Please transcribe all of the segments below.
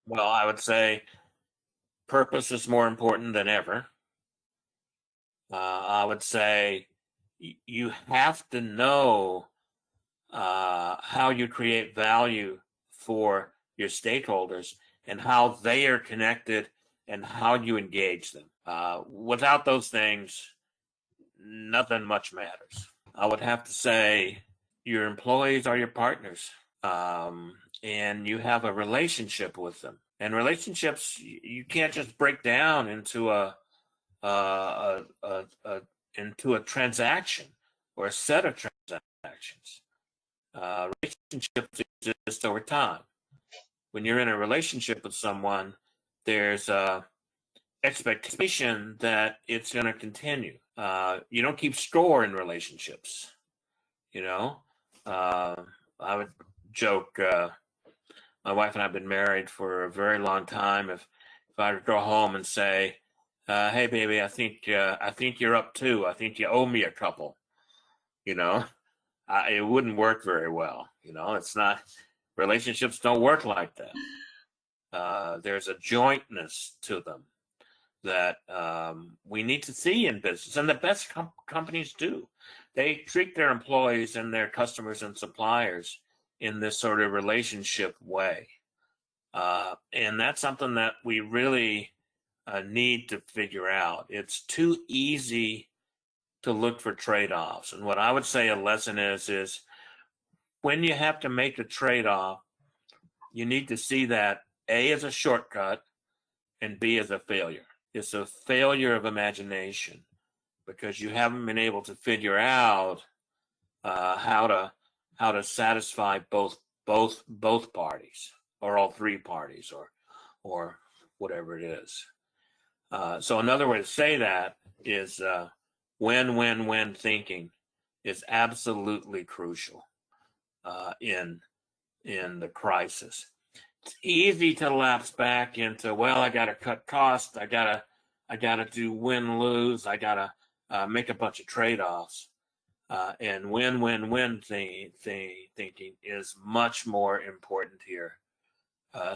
Well, I would say purpose is more important than ever. I would say you have to know how you create value for your stakeholders and how they are connected and how you engage them. Without those things, nothing much matters. I would have to say your employees are your partners, and you have a relationship with them. And relationships, you can't just break down into a transaction or a set of transactions. Relationships exist over time. When you're in a relationship with someone, there's a expectation that it's going to continue. You don't keep score in relationships. You know, uh, I would joke. My wife and I've been married for a very long time. If I would go home and say, "Hey, baby, I think you're up too. I think you owe me a couple," you know, it wouldn't work very well. It's not. Relationships don't work like that. There's a jointness to them that we need to see in business, and the best companies do. They treat their employees and their customers and suppliers in this sort of relationship way, and that's something that we really need to figure out. It's too easy to look for trade-offs, and what I would say a lesson is when you have to make a trade-off, you need to see that A as a shortcut and B as a failure. It's a failure of imagination because you haven't been able to figure out how to satisfy both parties or all three parties or whatever it is. So another way to say that is win-win-win thinking is absolutely crucial in the crisis. It's easy to lapse back into, well, I got to cut costs, I gotta do win lose, I gotta make a bunch of trade-offs, and win-win-win thinking is much more important here.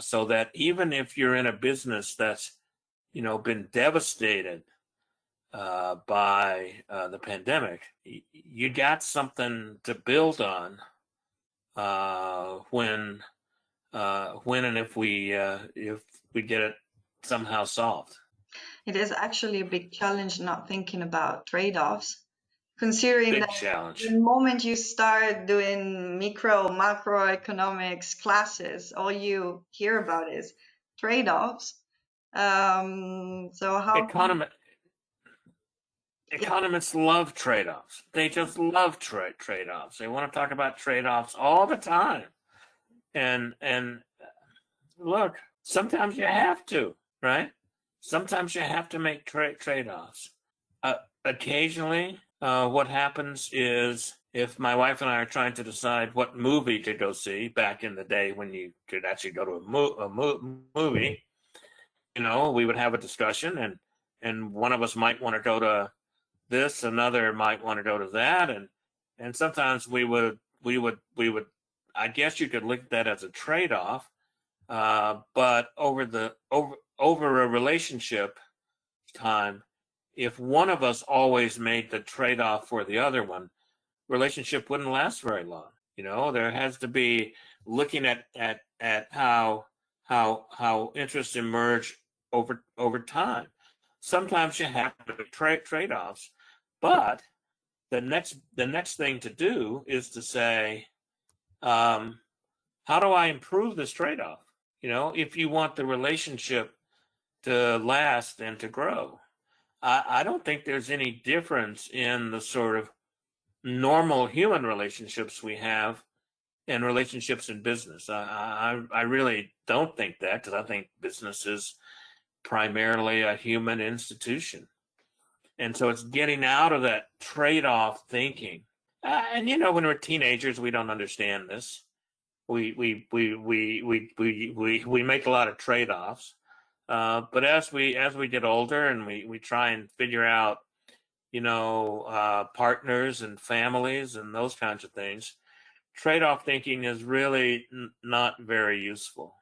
So that even if you're in a business that's been devastated by the pandemic, you got something to build on when and if we get it somehow solved. It is actually a big challenge not thinking about trade-offs, considering Big that challenge. the moment you start doing macroeconomics classes, all you hear about is trade-offs. So how Economy, yeah, Economists love trade-offs. They just love trade-offs. They want to talk about trade-offs all the time. And look, sometimes you have to, right? Sometimes you have to make trade-offs. Occasionally, what happens is if my wife and I are trying to decide what movie to go see, back in the day when you could actually go to a movie, we would have a discussion, and one of us might want to go to this, another might want to go to that, and sometimes we would. I guess you could look at that as a trade-off, but over a relationship time, if one of us always made the trade-off for the other one, relationship wouldn't last very long. There has to be looking at how interests emerge over time. Sometimes you have to trade-offs, but the next thing to do is to say, how do I improve this trade-off? If you want the relationship to last and to grow, I don't think there's any difference in the sort of normal human relationships we have and relationships in business. I really don't think that, because I think business is primarily a human institution. And so it's getting out of that trade-off thinking. And when we're teenagers, we don't understand this. We make a lot of trade-offs. But as we get older and we try and figure out, partners and families and those kinds of things, trade-off thinking is really not very useful.